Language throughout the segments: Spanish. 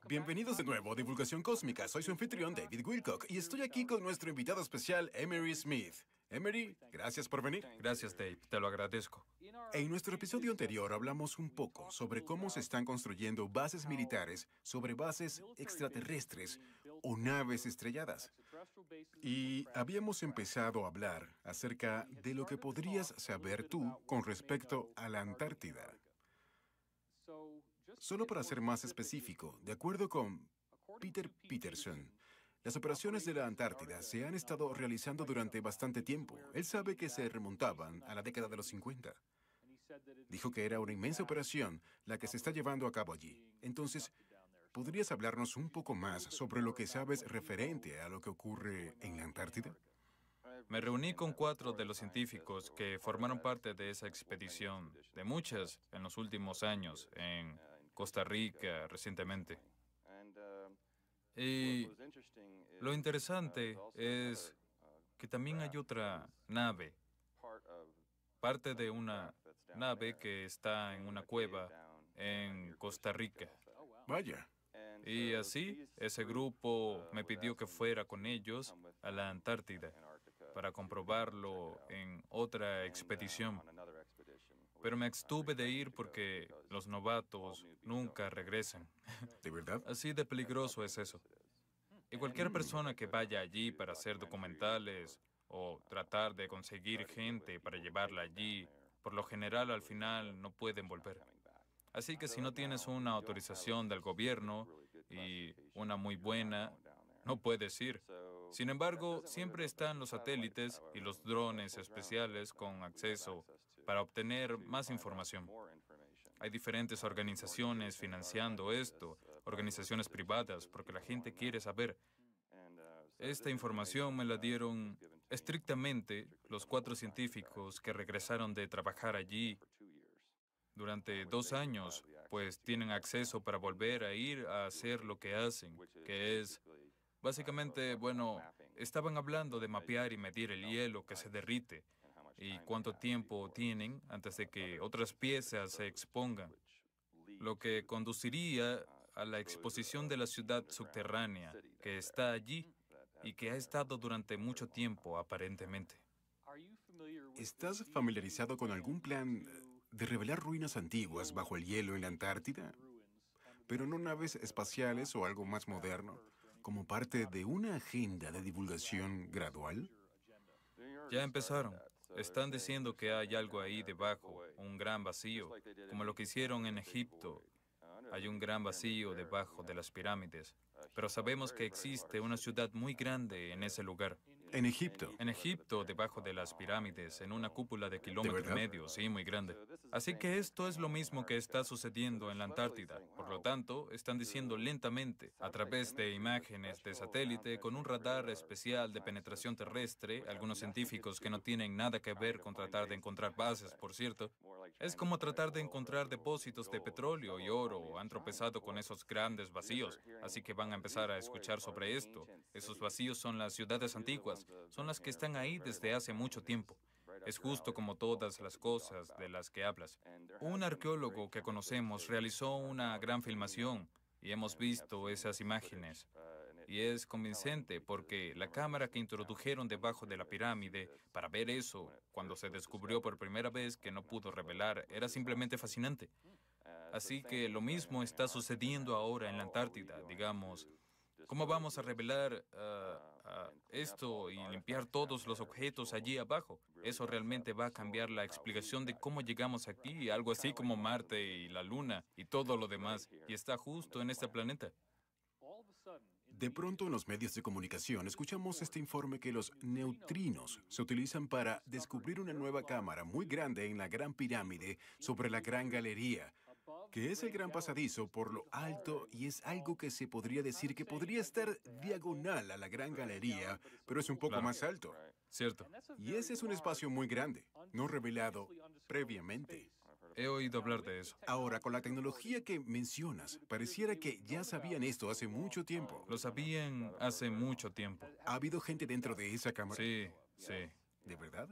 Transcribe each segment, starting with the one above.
Bienvenidos de nuevo a Divulgación Cósmica. Soy su anfitrión David Wilcock y estoy aquí con nuestro invitado especial, Emery Smith. Emery, gracias por venir. Gracias, Dave. Te lo agradezco. En nuestro episodio anterior hablamos un poco sobre cómo se están construyendo bases militares sobre bases extraterrestres o naves estrelladas. Y habíamos empezado a hablar acerca de lo que podrías saber tú con respecto a la Antártida. Solo para ser más específico, de acuerdo con Peter Peterson, las operaciones de la Antártida se han estado realizando durante bastante tiempo. Él sabe que se remontaban a la década de los 50. Dijo que era una inmensa operación la que se está llevando a cabo allí. Entonces, ¿podrías hablarnos un poco más sobre lo que sabes referente a lo que ocurre en la Antártida? Me reuní con 4 de los científicos que formaron parte de esa expedición, de muchas en los últimos años, en Costa Rica recientemente. Y lo interesante es que también hay otra nave, parte de una nave que está en una cueva en Costa Rica. Vaya. Y así, ese grupo me pidió que fuera con ellos a la Antártida para comprobarlo en otra expedición. Pero me abstuve de ir porque los novatos nunca regresan. ¿De verdad? Así de peligroso es eso. Y cualquier persona que vaya allí para hacer documentales o tratar de conseguir gente para llevarla allí, por lo general al final no pueden volver. Así que si no tienes una autorización del gobierno y una muy buena, no puedes ir. Sin embargo, siempre están los satélites y los drones especiales con acceso para obtener más información. Hay diferentes organizaciones financiando esto, organizaciones privadas, porque la gente quiere saber. Esta información me la dieron estrictamente los 4 científicos que regresaron de trabajar allí durante 2 años, pues tienen acceso para volver a ir a hacer lo que hacen, que es, básicamente, bueno, estaban hablando de mapear y medir el hielo que se derrite y cuánto tiempo tienen antes de que otras piezas se expongan, lo que conduciría a la exposición de la ciudad subterránea que está allí y que ha estado durante mucho tiempo, aparentemente. ¿Estás familiarizado con algún plan de revelar ruinas antiguas bajo el hielo en la Antártida? Pero no naves espaciales o algo más moderno, como parte de una agenda de divulgación gradual. Ya empezaron. Están diciendo que hay algo ahí debajo, un gran vacío, como lo que hicieron en Egipto. Hay un gran vacío debajo de las pirámides, pero sabemos que existe una ciudad muy grande en ese lugar. En Egipto. En Egipto, debajo de las pirámides, en una cúpula de ¿De kilómetro y verdad? medio, sí, muy grande. Así que esto es lo mismo que está sucediendo en la Antártida. Por lo tanto, están diciendo lentamente, a través de imágenes de satélite, con un radar especial de penetración terrestre, algunos científicos que no tienen nada que ver con tratar de encontrar bases, por cierto, es como tratar de encontrar depósitos de petróleo y oro, han tropezado con esos grandes vacíos, así que van a empezar a escuchar sobre esto. Esos vacíos son las ciudades antiguas, son las que están ahí desde hace mucho tiempo. Es justo como todas las cosas de las que hablas. Un arqueólogo que conocemos realizó una gran filmación y hemos visto esas imágenes. Y es convincente porque la cámara que introdujeron debajo de la pirámide para ver eso, cuando se descubrió por primera vez que no pudo revelar, era simplemente fascinante. Así que lo mismo está sucediendo ahora en la Antártida, digamos. ¿Cómo vamos a revelar esto y limpiar todos los objetos allí abajo? Eso realmente va a cambiar la explicación de cómo llegamos aquí, algo así como Marte y la Luna y todo lo demás, y está justo en este planeta. De pronto en los medios de comunicación escuchamos este informe que los neutrinos se utilizan para descubrir una nueva cámara muy grande en la Gran Pirámide sobre la Gran Galería, que es el gran pasadizo por lo alto y es algo que se podría decir que podría estar diagonal a la Gran Galería, pero es un poco Claro. más alto. Cierto. Y ese es un espacio muy grande, no revelado previamente. He oído hablar de eso. Ahora, con la tecnología que mencionas, pareciera que ya sabían esto hace mucho tiempo. Lo sabían hace mucho tiempo. ¿Ha habido gente dentro de esa cámara? Sí, sí. ¿De verdad?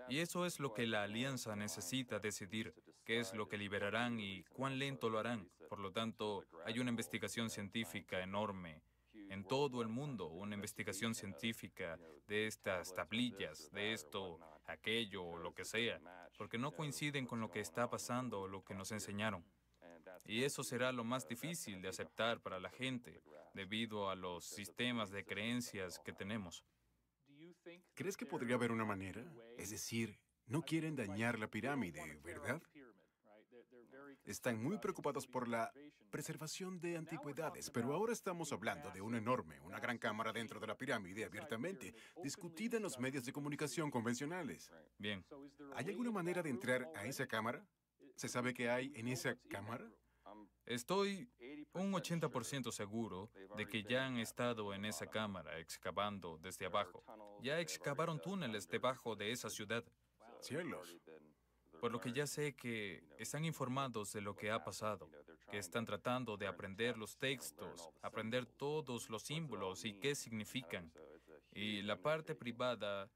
Y eso es lo que la alianza necesita decidir. qué es lo que liberarán y cuán lento lo harán. Por lo tanto, hay una investigación científica enorme en todo el mundo, una investigación científica de estas tablillas, de esto, aquello, o lo que sea, porque no coinciden con lo que está pasando o lo que nos enseñaron. Y eso será lo más difícil de aceptar para la gente, debido a los sistemas de creencias que tenemos. ¿Crees que podría haber una manera? Es decir, no quieren dañar la pirámide, ¿verdad? Están muy preocupados por la preservación de antigüedades, pero ahora estamos hablando de una gran cámara dentro de la pirámide abiertamente, discutida en los medios de comunicación convencionales. Bien, ¿Hay alguna manera de entrar a esa cámara? ¿Se sabe qué hay en esa cámara? estoy un 80% seguro de que ya han estado en esa cámara excavando desde abajo. Ya excavaron túneles debajo de esa ciudad. Cielos. Por lo que ya sé que están informados de lo que ha pasado, que están tratando de aprender los textos, aprender todos los símbolos y qué significan. Y la parte privada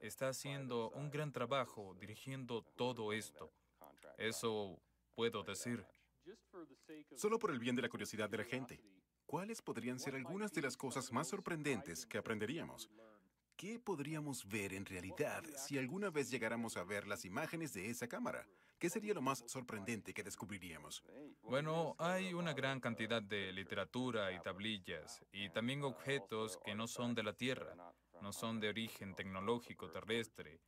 está haciendo un gran trabajo dirigiendo todo esto. Eso puedo decir. Solo por el bien de la curiosidad de la gente, ¿cuáles podrían ser algunas de las cosas más sorprendentes que aprenderíamos? ¿Qué podríamos ver en realidad si alguna vez llegáramos a ver las imágenes de esa cámara? ¿Qué sería lo más sorprendente que descubriríamos? Bueno, hay una gran cantidad de literatura y tablillas, y también objetos que no son de la Tierra, no son de origen tecnológico terrestre,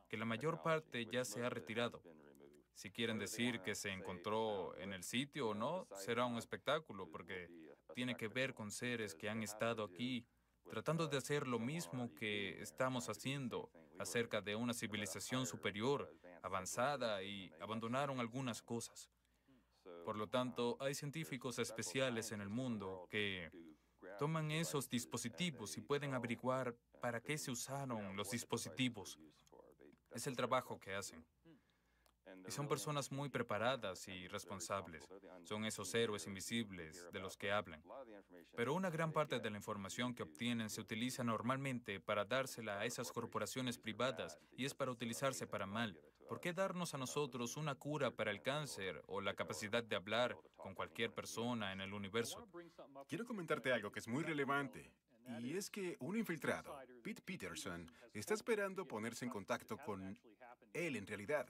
que la mayor parte ya se ha retirado. Si quieren decir que se encontró en el sitio o no, será un espectáculo, porque tiene que ver con seres que han estado aquí tratando de hacer lo mismo que estamos haciendo acerca de una civilización superior, avanzada, y abandonaron algunas cosas. Por lo tanto, hay científicos especiales en el mundo que toman esos dispositivos y pueden averiguar para qué se usaron los dispositivos. Es el trabajo que hacen. Y son personas muy preparadas y responsables. Son esos héroes invisibles de los que hablan. Pero una gran parte de la información que obtienen se utiliza normalmente para dársela a esas corporaciones privadas y es para utilizarse para mal. ¿Por qué darnos a nosotros una cura para el cáncer o la capacidad de hablar con cualquier persona en el universo? Quiero comentarte algo que es muy relevante, y es que un infiltrado, Pete Peterson, está esperando ponerse en contacto con él en realidad.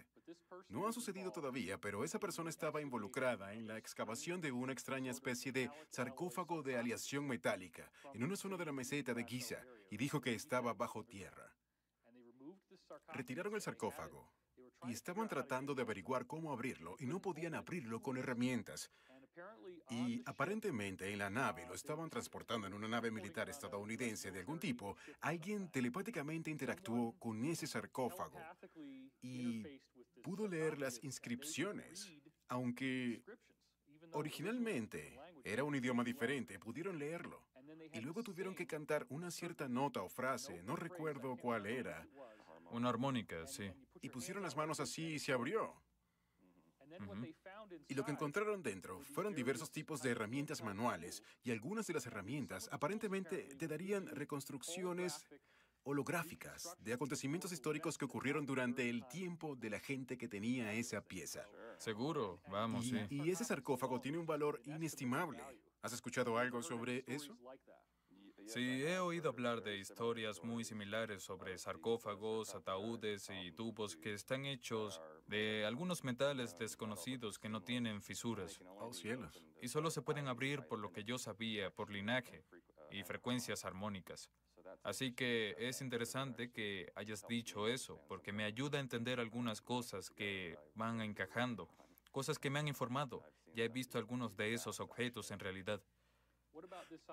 No ha sucedido todavía, pero esa persona estaba involucrada en la excavación de una extraña especie de sarcófago de aleación metálica en una zona de la meseta de Giza y dijo que estaba bajo tierra. Retiraron el sarcófago y estaban tratando de averiguar cómo abrirlo y no podían abrirlo con herramientas. Y aparentemente en la nave, lo estaban transportando en una nave militar estadounidense de algún tipo, alguien telepáticamente interactuó con ese sarcófago y pudo leer las inscripciones. Aunque originalmente era un idioma diferente, pudieron leerlo. Y luego tuvieron que cantar una cierta nota o frase, no recuerdo cuál era, Una armónica, sí. y pusieron las manos así y se abrió. Y lo que encontraron dentro fueron diversos tipos de herramientas manuales, y algunas de las herramientas aparentemente te darían reconstrucciones holográficas de acontecimientos históricos que ocurrieron durante el tiempo de la gente que tenía esa pieza. Seguro, vamos, sí. Y ese sarcófago tiene un valor inestimable. ¿Has escuchado algo sobre eso? Sí, he oído hablar de historias muy similares sobre sarcófagos, ataúdes y tubos que están hechos de algunos metales desconocidos que no tienen fisuras Oh, cielos. y solo se pueden abrir, por lo que yo sabía, por linaje y frecuencias armónicas. Así que es interesante que hayas dicho eso, porque me ayuda a entender algunas cosas que van encajando, cosas que me han informado. Ya he visto algunos de esos objetos en realidad.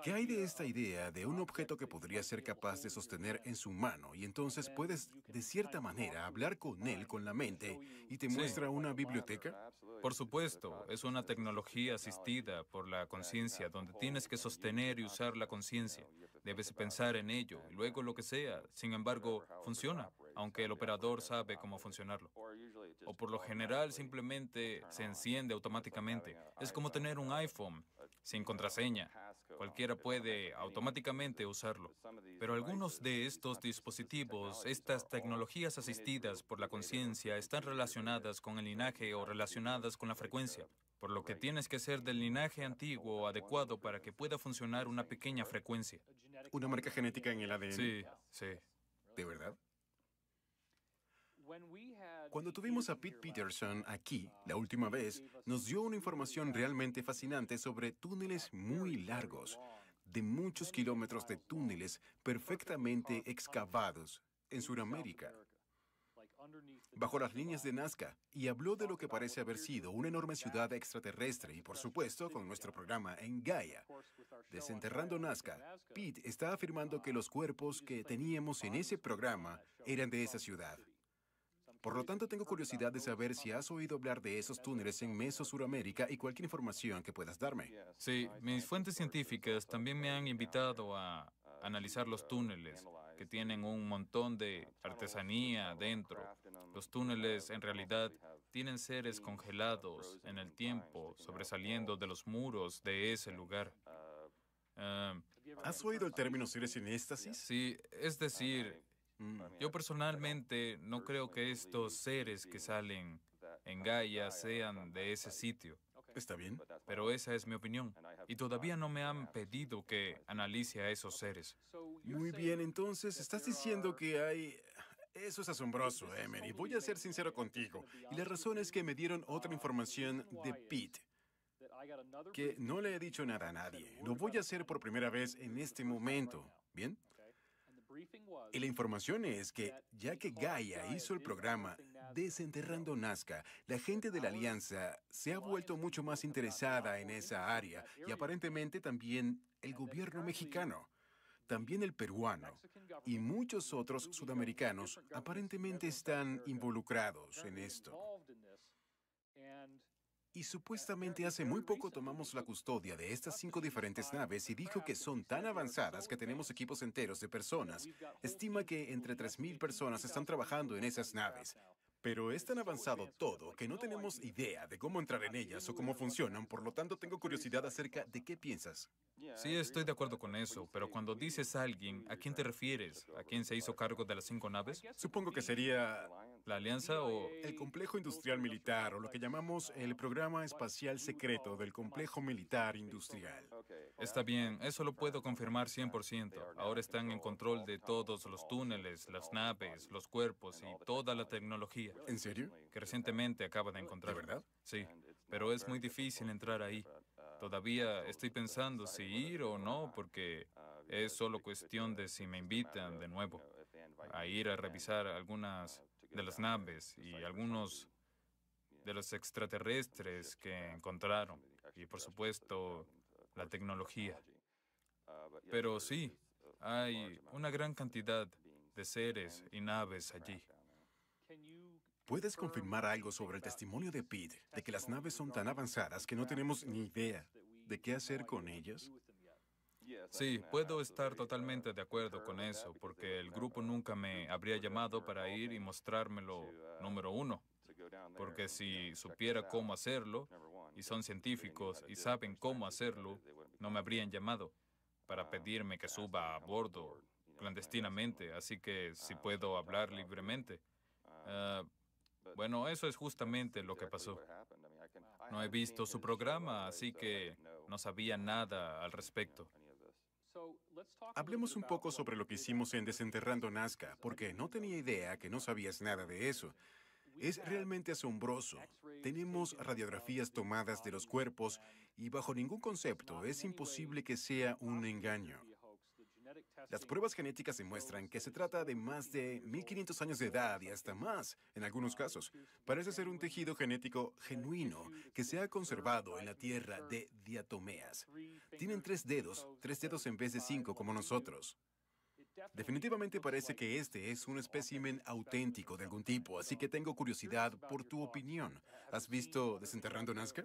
¿Qué hay de esta idea de un objeto que podría ser capaz de sostener en su mano y entonces puedes, de cierta manera, hablar con él con la mente y te Sí. muestra una biblioteca? Por supuesto, es una tecnología asistida por la conciencia, donde tienes que sostener y usar la conciencia. Debes pensar en ello y luego lo que sea. Sin embargo, funciona, aunque el operador sabe cómo funcionarlo. O por lo general simplemente se enciende automáticamente. Es como tener un iPhone sin contraseña. Cualquiera puede automáticamente usarlo. Pero algunos de estos dispositivos, estas tecnologías asistidas por la conciencia, están relacionadas con el linaje o relacionadas con la frecuencia, por lo que tienes que ser del linaje antiguo o adecuado para que pueda funcionar una pequeña frecuencia. ¿Una marca genética en el ADN? Sí, sí. ¿De verdad? Cuando tuvimos a Pete Peterson aquí, la última vez, nos dio una información realmente fascinante sobre túneles muy largos, de muchos kilómetros de túneles perfectamente excavados en Sudamérica, bajo las líneas de Nazca, y habló de lo que parece haber sido una enorme ciudad extraterrestre y, por supuesto, con nuestro programa en Gaia. Desenterrando Nazca, Pete está afirmando que los cuerpos que teníamos en ese programa eran de esa ciudad. Por lo tanto, tengo curiosidad de saber si has oído hablar de esos túneles en Mesosuramérica y cualquier información que puedas darme. Sí, mis fuentes científicas también me han invitado a analizar los túneles, que tienen un montón de artesanía dentro. Los túneles en realidad tienen seres congelados en el tiempo, sobresaliendo de los muros de ese lugar. Ah, ¿Has oído el término seres en éxtasis? sí, es decir, Mm, yo personalmente no creo que estos seres que salen en Gaia sean de ese sitio, ¿Está bien? pero esa es mi opinión. Y todavía no me han pedido que analice a esos seres. Muy bien, entonces estás diciendo que hay... Eso es asombroso, Emery. Voy a ser sincero contigo. Y la razón es que me dieron otra información de Pete, que no le he dicho nada a nadie. Lo voy a hacer por primera vez en este momento. ¿Bien? Y la información es que, ya que Gaia hizo el programa Desenterrando Nazca, la gente de la Alianza se ha vuelto mucho más interesada en esa área y aparentemente también el gobierno mexicano, también el peruano y muchos otros sudamericanos aparentemente están involucrados en esto. Y supuestamente hace muy poco tomamos la custodia de estas 5 diferentes naves y dijo que son tan avanzadas que tenemos equipos enteros de personas. Estima que entre 3.000 personas están trabajando en esas naves. Pero es tan avanzado todo que no tenemos idea de cómo entrar en ellas o cómo funcionan, por lo tanto tengo curiosidad acerca de qué piensas. Sí, estoy de acuerdo con eso, pero cuando dices alguien, ¿a quién te refieres? ¿A quién se hizo cargo de las 5 naves? Supongo que sería ¿La Alianza o...? el complejo industrial militar o lo que llamamos el programa espacial secreto del complejo militar industrial. Está bien, eso lo puedo confirmar 100%. Ahora están en control de todos los túneles, las naves, los cuerpos y toda la tecnología ¿En serio? que recientemente acaba de ¿De encontrar. verdad? Sí, pero es muy difícil entrar ahí. Todavía estoy pensando si ir o no, porque es solo cuestión de si me invitan de nuevo a ir a revisar algunas de las naves y algunos de los extraterrestres que encontraron. Y por supuesto, la tecnología. Pero sí, hay una gran cantidad de seres y naves allí. ¿Puedes confirmar algo sobre el testimonio de Pete de que las naves son tan avanzadas que no tenemos ni idea de qué hacer con ellas? Sí, puedo estar totalmente de acuerdo con eso, porque el grupo nunca me habría llamado para ir y mostrármelo, número uno, porque si supiera cómo hacerlo, y son científicos y saben cómo hacerlo, no me habrían llamado para pedirme que suba a bordo clandestinamente, así que si puedo hablar libremente. Ah, bueno, eso es justamente lo que pasó. No he visto su programa, así que no sabía nada al respecto. Hablemos un poco sobre lo que hicimos en Desenterrando Nazca, porque no tenía idea que no sabías nada de eso. Es realmente asombroso. Tenemos radiografías tomadas de los cuerpos y bajo ningún concepto es imposible que sea un engaño. Las pruebas genéticas demuestran que se trata de más de 1.500 años de edad y hasta más, en algunos casos. Parece ser un tejido genético genuino que se ha conservado en la tierra de diatomeas. Tienen 3 dedos en vez de 5 como nosotros. Definitivamente parece que este es un espécimen auténtico de algún tipo, así que tengo curiosidad por tu opinión. ¿Has visto Desenterrando Nazca?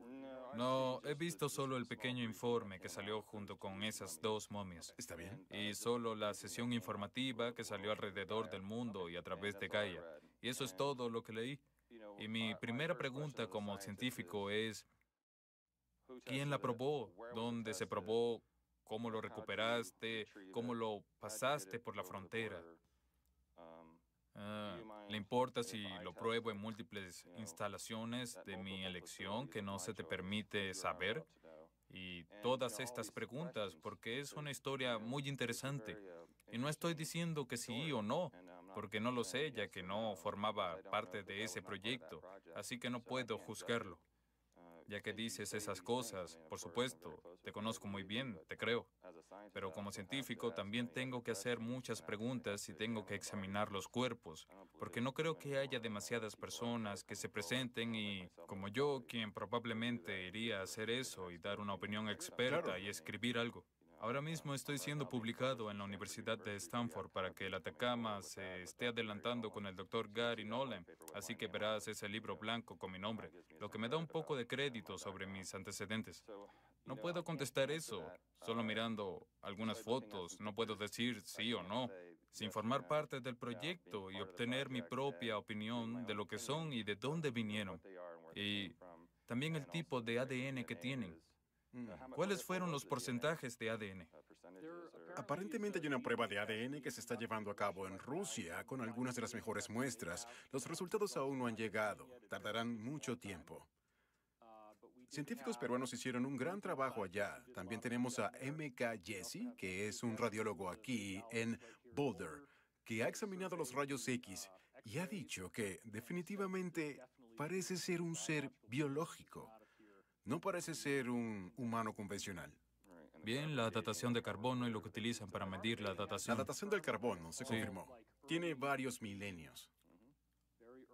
No, he visto solo el pequeño informe que salió junto con esas 2 momias. ¿Está bien? Y solo la sesión informativa que salió alrededor del mundo y a través de Gaia. Y eso es todo lo que leí. Y mi primera pregunta como científico es, ¿quién la probó? ¿Dónde se probó? cómo lo recuperaste, cómo lo pasaste por la frontera. ¿Le importa si lo pruebo en múltiples instalaciones de mi elección que no se te permite saber? Y todas estas preguntas, porque es una historia muy interesante. Y no estoy diciendo que sí o no, porque no lo sé, ya que no formaba parte de ese proyecto, así que no puedo juzgarlo. Ya que dices esas cosas, por supuesto, te conozco muy bien, te creo. Pero como científico también tengo que hacer muchas preguntas y tengo que examinar los cuerpos, porque no creo que haya demasiadas personas que se presenten y, como yo, quien probablemente iría a hacer eso y dar una opinión experta Claro. y escribir algo. Ahora mismo estoy siendo publicado en la Universidad de Stanford para que el Atacama se esté adelantando con el doctor Gary Nolan, así que verás ese libro blanco con mi nombre, lo que me da un poco de crédito sobre mis antecedentes. No puedo contestar eso, solo mirando algunas fotos, no puedo decir sí o no, sin formar parte del proyecto y obtener mi propia opinión de lo que son y de dónde vinieron, y también el tipo de ADN que tienen. Mm. ¿Cuáles fueron los porcentajes de ADN? Aparentemente hay una prueba de ADN que se está llevando a cabo en Rusia con algunas de las mejores muestras. Los resultados aún no han llegado. Tardarán mucho tiempo. Científicos peruanos hicieron un gran trabajo allá. También tenemos a M.K. Jesse, que es un radiólogo aquí en Boulder, que ha examinado los rayos X y ha dicho que definitivamente parece ser un ser biológico. No parece ser un humano convencional. Bien, la datación de carbono y lo que utilizan para medir la La datación. datación del carbono se Sí, confirmó. Tiene varios milenios.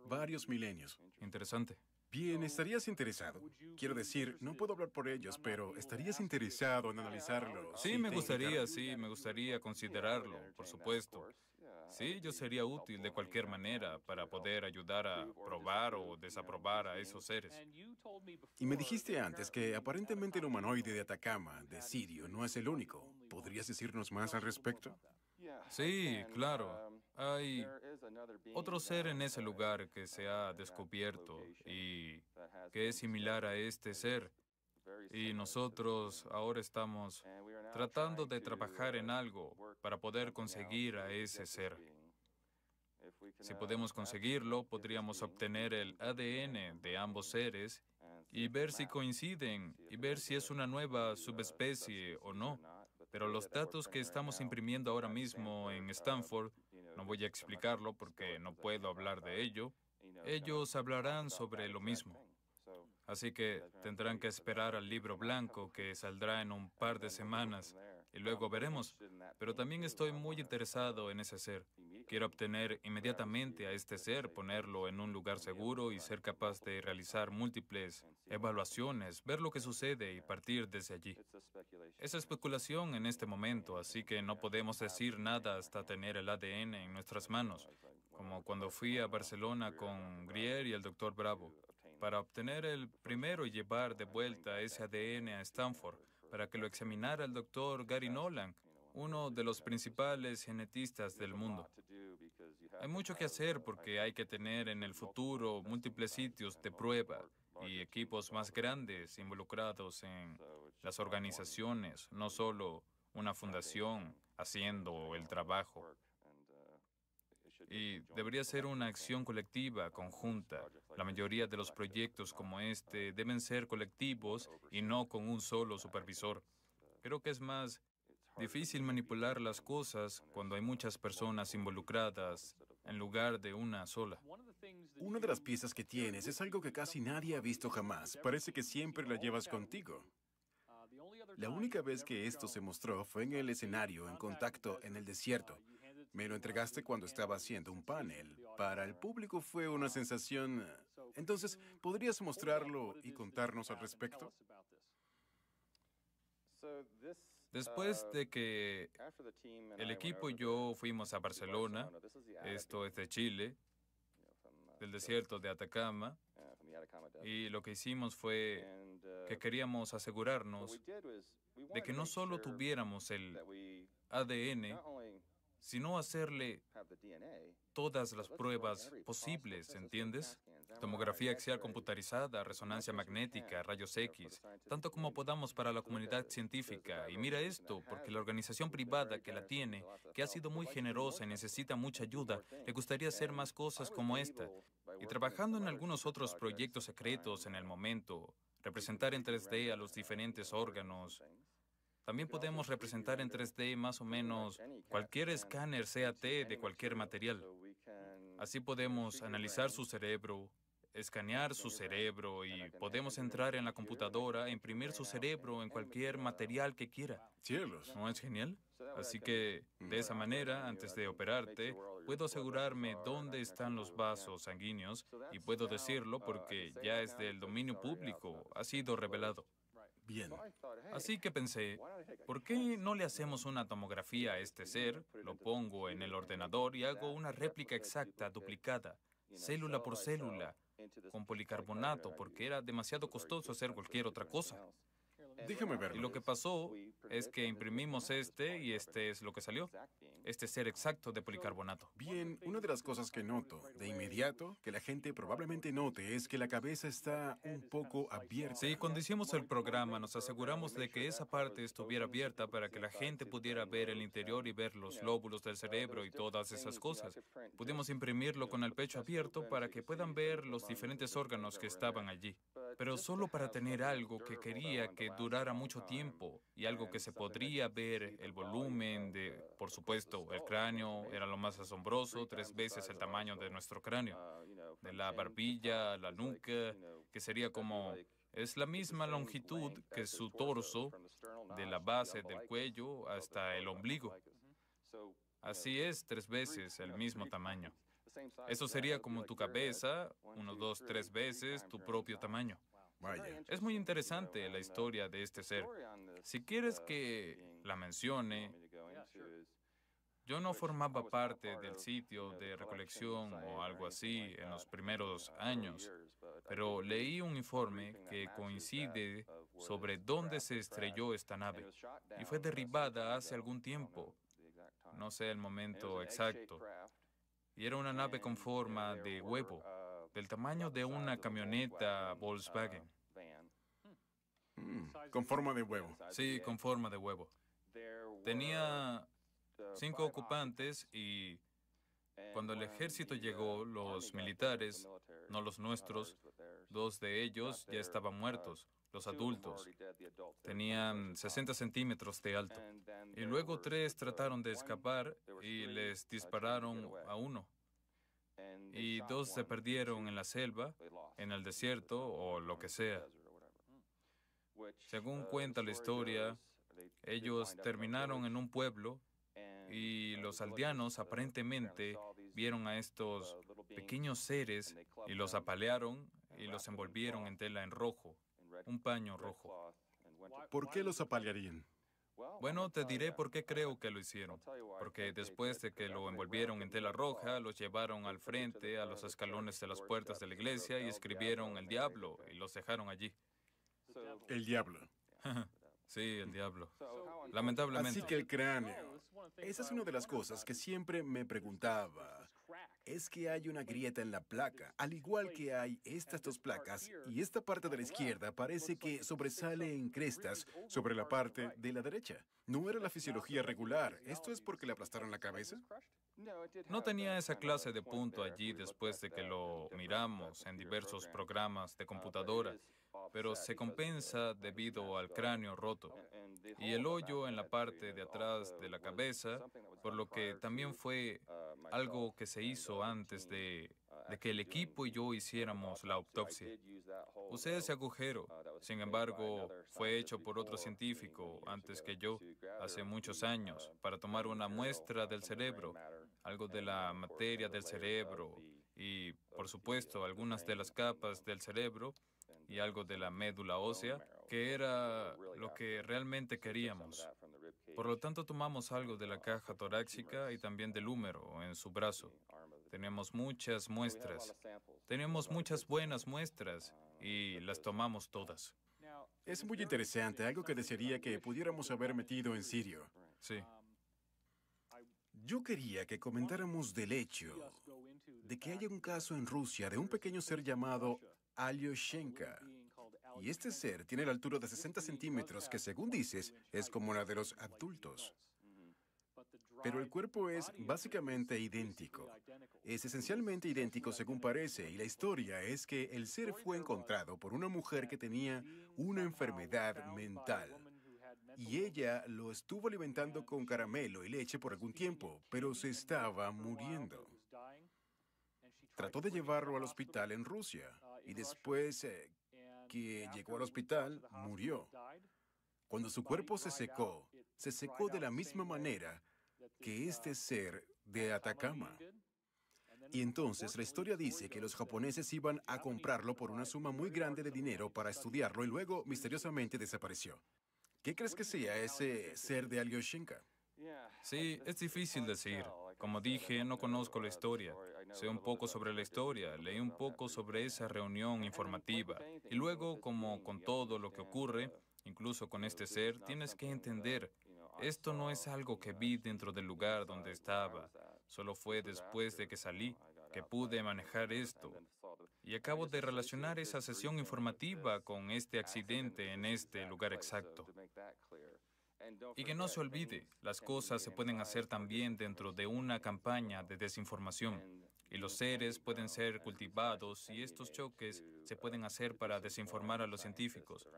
Varios milenios. interesante. Bien, ¿estarías interesado? Quiero decir, no puedo hablar por ellos, pero ¿estarías interesado en analizarlo Sí, si te invitaran? me gustaría considerarlo, por supuesto. Sí, yo sería útil de cualquier manera para poder ayudar a probar o desaprobar a esos seres. Y me dijiste antes que aparentemente el humanoide de Atacama, de Sirio, no es el único. ¿Podrías decirnos más al respecto? Sí, claro. Hay otro ser en ese lugar que se ha descubierto y que es similar a este ser. Y nosotros ahora estamos tratando de trabajar en algo para poder conseguir a ese ser. Si podemos conseguirlo, podríamos obtener el ADN de ambos seres y ver si coinciden y ver si es una nueva subespecie o no. Pero los datos que estamos imprimiendo ahora mismo en Stanford, no voy a explicarlo porque no puedo hablar de ello, ellos hablarán sobre lo mismo. Así que tendrán que esperar al libro blanco que saldrá en un par de semanas y luego veremos. Pero también estoy muy interesado en ese ser. Quiero obtener inmediatamente a este ser, ponerlo en un lugar seguro y ser capaz de realizar múltiples evaluaciones, ver lo que sucede y partir desde allí. Es especulación en este momento, así que no podemos decir nada hasta tener el ADN en nuestras manos, como cuando fui a Barcelona con Grier y el doctor Bravo, para obtener el primero y llevar de vuelta ese ADN a Stanford, para que lo examinara el doctor Gary Nolan, uno de los principales genetistas del mundo. Hay mucho que hacer porque hay que tener en el futuro múltiples sitios de prueba y equipos más grandes involucrados en las organizaciones, no solo una fundación haciendo el trabajo. Y debería ser una acción colectiva, conjunta. La mayoría de los proyectos como este deben ser colectivos y no con un solo supervisor. Creo que es más difícil manipular las cosas cuando hay muchas personas involucradas en lugar de una sola. Una de las piezas que tienes es algo que casi nadie ha visto jamás. Parece que siempre la llevas contigo. La única vez que esto se mostró fue en el escenario, en contacto, en el desierto. Me lo entregaste cuando estaba haciendo un panel. Para el público fue una sensación. Entonces, ¿podrías mostrarlo y contarnos al respecto? Después de que el equipo y yo fuimos a Barcelona, esto es de Chile, del desierto de Atacama, y lo que hicimos fue que queríamos asegurarnos de que no solo tuviéramos el ADN, sino hacerle todas las pruebas posibles, ¿entiendes? Tomografía axial computarizada, resonancia magnética, rayos X, tanto como podamos para la comunidad científica. Y mira esto, porque la organización privada que la tiene, que ha sido muy generosa y necesita mucha ayuda, le gustaría hacer más cosas como esta. Y trabajando en algunos otros proyectos secretos en el momento, representar en 3D a los diferentes órganos. También podemos representar en 3D más o menos cualquier escáner CAT de cualquier material. Así podemos analizar su cerebro, escanear su cerebro y podemos entrar en la computadora e imprimir su cerebro en cualquier material que quiera. Cielos. ¿No es genial? Así que, de esa manera, antes de operarte, puedo asegurarme dónde están los vasos sanguíneos y puedo decirlo porque ya es del dominio público, ha sido revelado. Bien. Así que pensé, ¿por qué no le hacemos una tomografía a este ser? Lo pongo en el ordenador y hago una réplica exacta, duplicada, célula por célula, con policarbonato, porque era demasiado costoso hacer cualquier otra cosa. Déjame Y verlo. lo que pasó es que imprimimos este y este es lo que salió. Este ser exacto de policarbonato. Bien, una de las cosas que noto de inmediato, que la gente probablemente note, es que la cabeza está un poco abierta. Sí, cuando hicimos el programa nos aseguramos de que esa parte estuviera abierta para que la gente pudiera ver el interior y ver los lóbulos del cerebro y todas esas cosas. Pudimos imprimirlo con el pecho abierto para que puedan ver los diferentes órganos que estaban allí. Pero solo para tener algo que quería que durara mucho tiempo y algo que se podría ver el volumen de, por supuesto, el cráneo era lo más asombroso, 3 veces el tamaño de nuestro cráneo, de la barbilla a la nuca, que sería como, es la misma longitud que su torso, de la base del cuello hasta el ombligo. Así es, 3 veces el mismo tamaño. Eso sería como tu cabeza, 1, 2, 3 veces tu propio tamaño. Vaya. Es muy interesante la historia de este ser. Si quieres que la mencione, yo no formaba parte del sitio de recolección o algo así en los primeros años, pero leí un informe que coincide sobre dónde se estrelló esta nave y fue derribada hace algún tiempo. No sé el momento exacto. Y era una nave con forma de huevo, del tamaño de una camioneta Volkswagen. Con forma de huevo. Sí, con forma de huevo. Tenía 5 ocupantes y cuando el ejército llegó, los militares, no los nuestros, 2 de ellos ya estaban muertos, los adultos. Tenían 60 centímetros de alto. Y luego 3 trataron de escapar y les dispararon a 1. Y 2 se perdieron en la selva, en el desierto o lo que sea. Según cuenta la historia, ellos terminaron en un pueblo y los aldeanos aparentemente vieron a estos pequeños seres y los apalearon y los envolvieron en tela en rojo, un paño rojo. ¿Por qué los apalearían? Bueno, te diré por qué creo que lo hicieron. Porque después de que lo envolvieron en tela roja, los llevaron al frente, a los escalones de las puertas de la iglesia y escribieron el diablo y los dejaron allí. El diablo. Sí, el diablo. Lamentablemente. Así que el cráneo. Esa es una de las cosas que siempre me preguntaba. Es que hay una grieta en la placa, al igual que hay estas 2 placas, y esta parte de la izquierda parece que sobresale en crestas sobre la parte de la derecha. No era la fisiología regular. ¿Esto es porque le aplastaron la cabeza? No tenía esa clase de punto allí después de que lo miramos en diversos programas de computadora, pero se compensa debido al cráneo roto y el hoyo en la parte de atrás de la cabeza, por lo que también fue algo que se hizo antes de que el equipo y yo hiciéramos la autopsia. Usé ese agujero, sin embargo, fue hecho por otro científico antes que yo, hace muchos años, para tomar una muestra del cerebro, algo de la materia del cerebro y, por supuesto, algunas de las capas del cerebro y algo de la médula ósea, que era lo que realmente queríamos. Por lo tanto, tomamos algo de la caja torácica y también del húmero en su brazo. Tenemos muchas muestras. Tenemos muchas buenas muestras y las tomamos todas. Es muy interesante, algo que desearía que pudiéramos haber metido en Sirio. Sí. Yo quería que comentáramos del hecho de que haya un caso en Rusia de un pequeño ser llamado Alyoshenka. Y este ser tiene la altura de 60 centímetros, que según dices, es como la de los adultos. Pero el cuerpo es básicamente idéntico. Es esencialmente idéntico según parece, y la historia es que el ser fue encontrado por una mujer que tenía una enfermedad mental. Y ella lo estuvo alimentando con caramelo y leche por algún tiempo, pero se estaba muriendo. Trató de llevarlo al hospital en Rusia, y después que llegó al hospital, murió. Cuando su cuerpo se secó de la misma manera que este ser de Atacama. Y entonces la historia dice que los japoneses iban a comprarlo por una suma muy grande de dinero para estudiarlo y luego misteriosamente desapareció. ¿Qué crees que sea ese ser de Alyoshenka? Sí, es difícil decir. Como dije, no conozco la historia. Sé un poco sobre la historia, leí un poco sobre esa reunión informativa. Y luego, como con todo lo que ocurre, incluso con este ser, tienes que entender, esto no es algo que vi dentro del lugar donde estaba. Solo fue después de que salí que pude manejar esto. Y acabo de relacionar esa sesión informativa con este accidente en este lugar exacto. Y que no se olvide, las cosas se pueden hacer también dentro de una campaña de desinformación. Y los seres pueden ser cultivados y estos choques se pueden hacer para desinformar a los científicos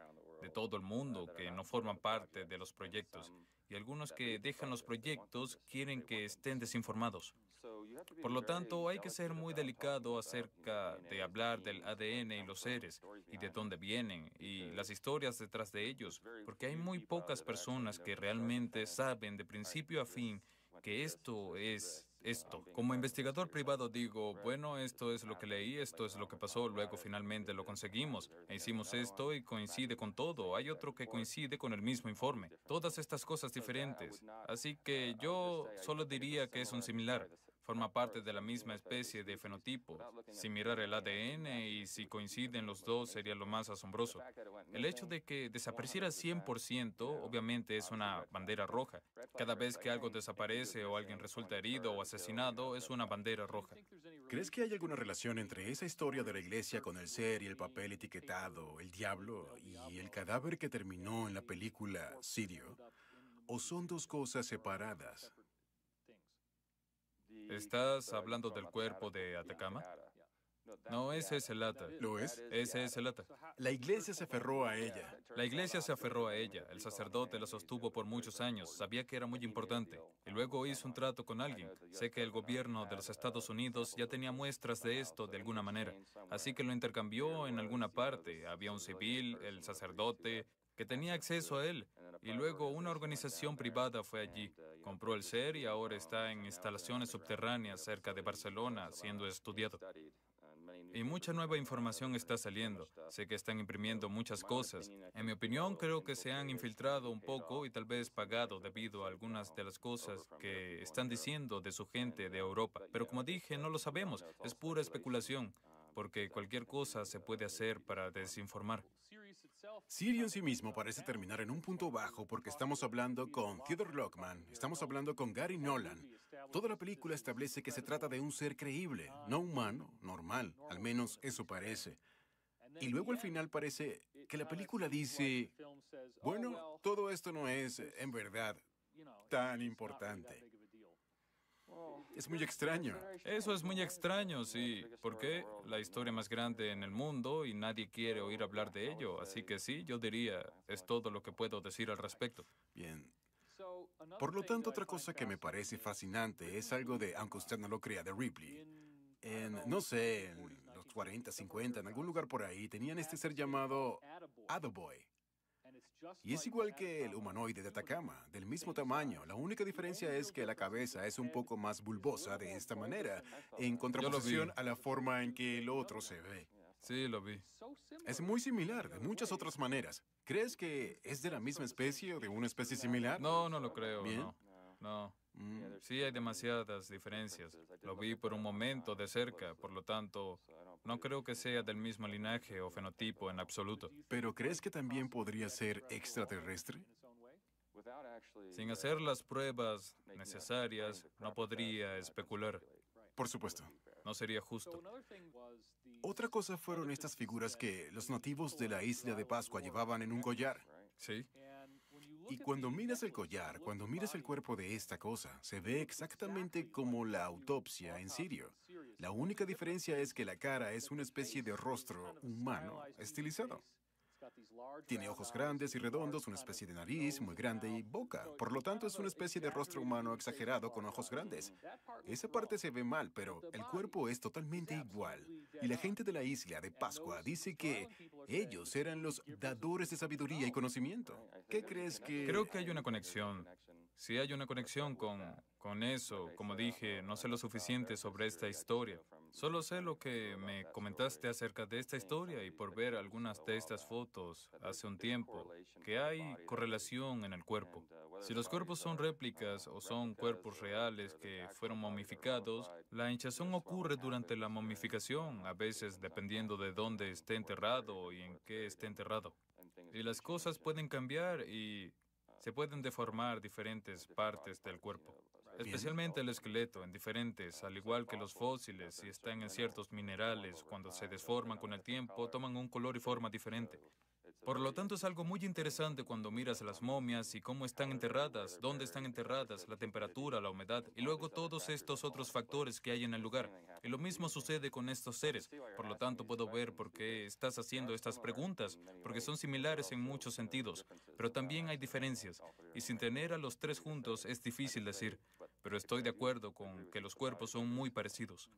de todo el mundo que no forman parte de los proyectos. Y algunos que dejan los proyectos quieren que estén desinformados. Por lo tanto, hay que ser muy delicado acerca de hablar del ADN y los seres, y de dónde vienen, y las historias detrás de ellos, porque hay muy pocas personas que realmente saben de principio a fin que esto es esto. Como investigador privado digo, bueno, esto es lo que leí, esto es lo que pasó, luego finalmente lo conseguimos, e hicimos esto y coincide con todo, hay otro que coincide con el mismo informe, todas estas cosas diferentes. Así que yo solo diría que es un similar. Forma parte de la misma especie de fenotipo. Si mirar el ADN y si coinciden los dos sería lo más asombroso. El hecho de que desapareciera 100% obviamente es una bandera roja. Cada vez que algo desaparece o alguien resulta herido o asesinado es una bandera roja. ¿Crees que hay alguna relación entre esa historia de la iglesia con el ser y el papel etiquetado, el diablo, y el cadáver que terminó en la película Sirio? ¿O son dos cosas separadas? ¿Estás hablando del cuerpo de Atacama? No, ese es el ATA. ¿Lo es? Ese es el ATA. La iglesia se aferró a ella. La iglesia se aferró a ella, el sacerdote la sostuvo por muchos años, sabía que era muy importante, y luego hizo un trato con alguien. Sé que el gobierno de los Estados Unidos ya tenía muestras de esto de alguna manera, así que lo intercambió en alguna parte. Había un civil, el sacerdote, que tenía acceso a él, y luego una organización privada fue allí, compró el ser y ahora está en instalaciones subterráneas cerca de Barcelona siendo estudiado. Y mucha nueva información está saliendo. Sé que están imprimiendo muchas cosas. En mi opinión, creo que se han infiltrado un poco y tal vez pagado debido a algunas de las cosas que están diciendo de su gente de Europa. Pero como dije, no lo sabemos. Es pura especulación, porque cualquier cosa se puede hacer para desinformar. Sirio en sí mismo parece terminar en un punto bajo porque estamos hablando con Theodore Lockman, estamos hablando con Gary Nolan. Toda la película establece que se trata de un ser creíble, no humano, normal, al menos eso parece. Y luego al final parece que la película dice, bueno, todo esto no es, en verdad, tan importante. Es muy extraño. Eso es muy extraño, sí, porque la historia más grande en el mundo y nadie quiere oír hablar de ello. Así que sí, yo diría, es todo lo que puedo decir al respecto. Bien. Por lo tanto, otra cosa que me parece fascinante es algo de, aunque usted no lo crea, de Ripley. No sé, en los 40, 50, en algún lugar por ahí, tenían este ser llamado Attaboy. Y es igual que el humanoide de Atacama, del mismo tamaño. La única diferencia es que la cabeza es un poco más bulbosa de esta manera, en Yo lo vi. contraposición a la forma en que el otro se ve. Sí, lo vi. Es muy similar de muchas otras maneras. ¿Crees que es de la misma especie o de una especie similar? No, no lo creo, Bien. no. No. Mm, Sí hay demasiadas diferencias. Lo vi por un momento de cerca, por lo tanto, no creo que sea del mismo linaje o fenotipo en absoluto. ¿Pero crees que también podría ser extraterrestre? Sin hacer las pruebas necesarias, no podría especular. Por supuesto. No sería justo. Otra cosa fueron estas figuras que los nativos de la isla de Pascua llevaban en un collar. ¿Sí? Y cuando miras el collar, cuando miras el cuerpo de esta cosa, se ve exactamente como la autopsia en Sirio. La única diferencia es que la cara es una especie de rostro humano estilizado. Tiene ojos grandes y redondos, una especie de nariz muy grande y boca. Por lo tanto, es una especie de rostro humano exagerado con ojos grandes. Esa parte se ve mal, pero el cuerpo es totalmente igual. Y la gente de la isla de Pascua dice que ellos eran los dadores de sabiduría y conocimiento. ¿Qué crees Creo que...? que hay una conexión. Sí hay una conexión con eso. Como dije, no sé lo suficiente sobre esta historia. Solo sé lo que me comentaste acerca de esta historia y por ver algunas de estas fotos hace un tiempo, que hay correlación en el cuerpo. Si los cuerpos son réplicas o son cuerpos reales que fueron momificados, la hinchazón ocurre durante la momificación, a veces dependiendo de dónde esté enterrado y en qué esté enterrado. Y las cosas pueden cambiar y se pueden deformar diferentes partes del cuerpo, Bien. especialmente el esqueleto en diferentes, al igual que los fósiles, si están en ciertos minerales, cuando se desforman con el tiempo, toman un color y forma diferente. Por lo tanto, es algo muy interesante cuando miras las momias y cómo están enterradas, dónde están enterradas, la temperatura, la humedad y luego todos estos otros factores que hay en el lugar. Y lo mismo sucede con estos seres. Por lo tanto, puedo ver por qué estás haciendo estas preguntas, porque son similares en muchos sentidos, pero también hay diferencias. Y sin tener a los tres juntos es difícil decir, pero estoy de acuerdo con que los cuerpos son muy parecidos.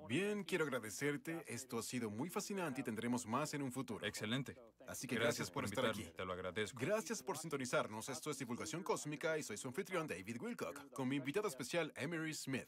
Bien, quiero agradecerte. Esto ha sido muy fascinante y tendremos más en un futuro. Excelente. Así que Gracias gracias por por estar invitarme, aquí. te lo agradezco. Gracias por sintonizarnos. Esto es Divulgación Cósmica y soy su anfitrión David Wilcock, con mi invitado especial Emery Smith.